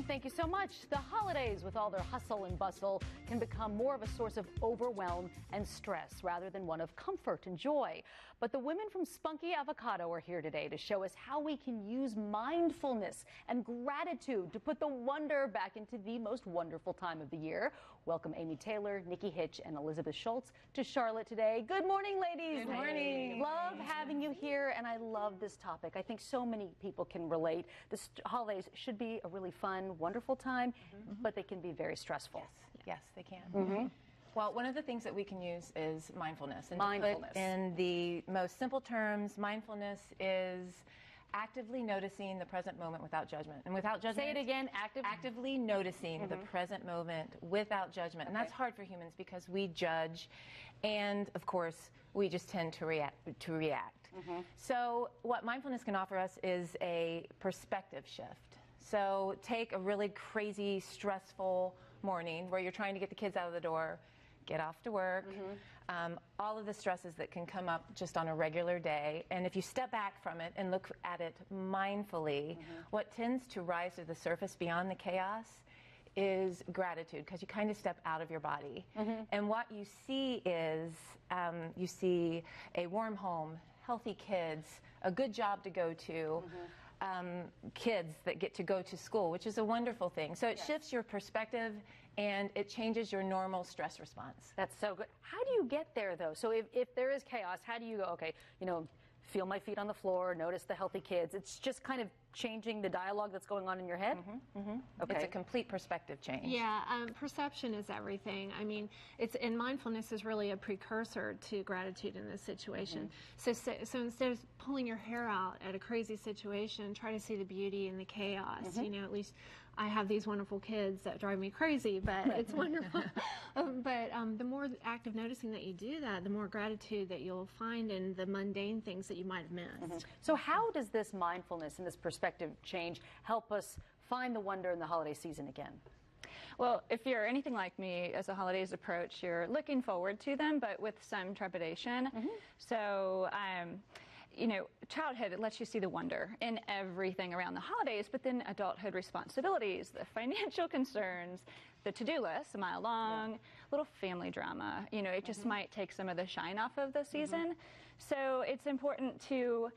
thank you so much. The holidays, with all their hustle and bustle, can become more of a source of overwhelm and stress rather than one of comfort and joy. But the women from Spunky Avocado are here today to show us how we can use mindfulness and gratitude to put the wonder back into the most wonderful time of the year. Welcome Amy Taylor, Nikki Hitch, and Elizabeth Schultz to Charlotte today. Good morning, ladies. Good morning. Love having you here, and I love this topic. I think so many people can relate. The holidays should be a really fun, wonderful time, but they can be very stressful. Yes, they can. Well, one of the things that we can use is mindfulness. And Mindfulness. In the most simple terms, mindfulness is actively noticing the present moment without judgment. And without judgment... Say it again, actively noticing the present moment without judgment. And that's hard for humans because we judge, and of course, we just tend to react. So what mindfulness can offer us is a perspective shift. So take a really crazy, stressful morning where you're trying to get the kids out of the door, get off to work, all of the stresses that can come up just on a regular day. And if you step back from it and look at it mindfully, what tends to rise to the surface beyond the chaos is gratitude, because you kind of step out of your body. And what you see is, you see a warm home, healthy kids, a good job to go to, kids that get to go to school, which is a wonderful thing. So it shifts your perspective and it changes your normal stress response. That's so good. How do you get there, though? So if there is chaos, how do you go, okay, feel my feet on the floor, notice the healthy kids? It's just kind of changing the dialogue that's going on in your head? Okay. It's a complete perspective change. Yeah, perception is everything. I mean, and mindfulness is really a precursor to gratitude in this situation. So instead of pulling your hair out at a crazy situation, try to see the beauty in the chaos. At least I have these wonderful kids that drive me crazy, but it's wonderful. But the more active noticing that you do that, the more gratitude that you'll find in the mundane things that you might have missed. So how does this mindfulness and this perspective change help us find the wonder in the holiday season again? Well, if you're anything like me, as the holidays approach, you're looking forward to them, but with some trepidation. So, childhood, it lets you see the wonder in everything around the holidays, but then adulthood responsibilities, the financial concerns, the to-do list, a mile long, little family drama, it just might take some of the shine off of the season. So it's important to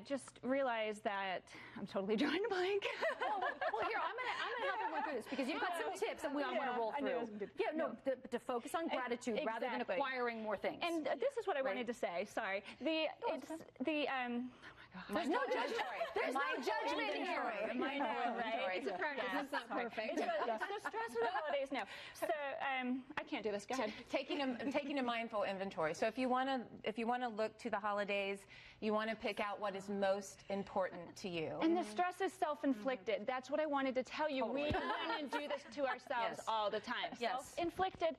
just realize that I'm totally drawing a blank. Well, here, I'm gonna help everyone through this because you've got some tips that we want to roll through. To focus on gratitude rather than acquiring more things. And this is what I wanted to say. Sorry. There's no judgment. There's no judgment here. Right? It's a practice. It's not perfect. It's the stress of the holidays now. So I can't do this. Go ahead. Taking a mindful inventory. So if you want to look to the holidays, you want to pick out what is most important to you. And the stress is self-inflicted. That's what I wanted to tell you. We want to do this to ourselves all the time. Self-inflicted.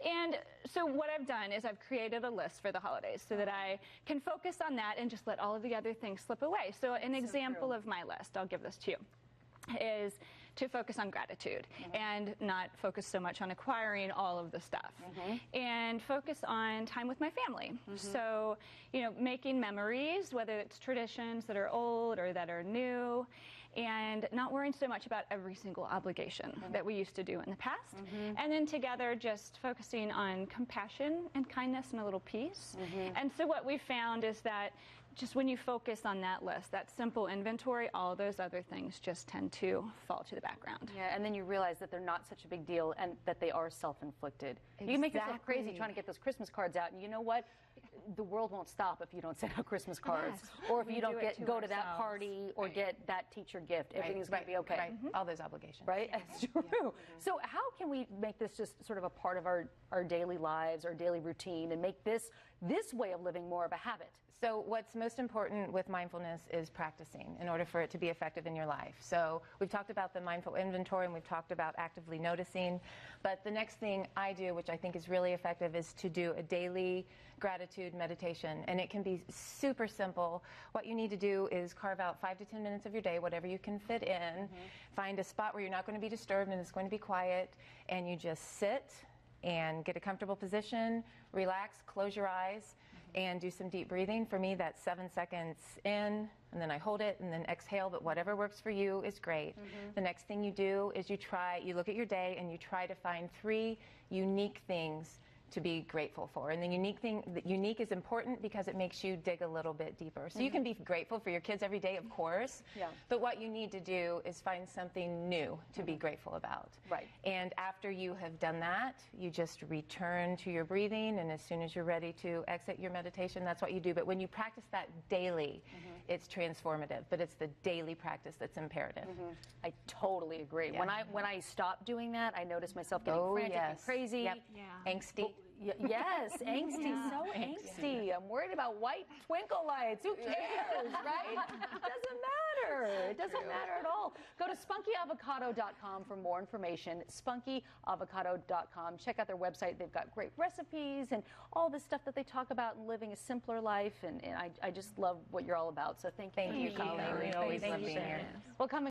And so what I've done is I've created a list for the holidays so that I can focus on that and just let all of the other things slip away. So an example of my list, I'll give this to you, is to focus on gratitude and not focus so much on acquiring all of the stuff and focus on time with my family. So, making memories, whether it's traditions that are old or that are new, and not worrying so much about every single obligation that we used to do in the past. And then together just focusing on compassion and kindness and a little peace. And so what we found is that just when you focus on that list, that simple inventory, all those other things just tend to fall to the background. Yeah, and then you realize that they're not such a big deal and that they are self-inflicted. You can make yourself crazy trying to get those Christmas cards out, and you know what? The world won't stop if you don't send out Christmas cards, or if you don't go to that party or get that teacher gift. Everything's going to be okay. All those obligations. Right? That's true. So how can we make this just sort of a part of our daily lives, our daily routine, and make this way of living more of a habit? So what's most important with mindfulness is practicing in order for it to be effective in your life. So we've talked about the mindful inventory and we've talked about actively noticing, but the next thing I do, which I think is really effective, is to do a daily gratitude meditation. And it can be super simple. What you need to do is carve out 5 to 10 minutes of your day, whatever you can fit in, find a spot where you're not going to be disturbed and it's going to be quiet, and you just sit and get a comfortable position, relax, close your eyes, and do some deep breathing. For me, that's 7 seconds in, and then I hold it, and then exhale, but whatever works for you is great. The next thing you do is you look at your day, and you try to find 3 unique things to be grateful for. And the unique is important because it makes you dig a little bit deeper. So you can be grateful for your kids every day, of course, but what you need to do is find something new to be grateful about. Right. And after you have done that, you just return to your breathing, and as soon as you're ready to exit your meditation, that's what you do. But when you practice that daily, it's transformative, but it's the daily practice that's imperative. I totally agree. Yeah. When I stopped doing that, I noticed myself getting frantic and crazy. Yep. Yeah. Angsty. Yes, angsty, so angsty. I'm worried about white twinkle lights. Who cares, right? It doesn't matter. It doesn't matter at all. Go to spunkyavocado.com for more information. Spunkyavocado.com. Check out their website. They've got great recipes and all the stuff that they talk about in living a simpler life. And I just love what you're all about. So thank you, Colleen. We always love being here. Well, come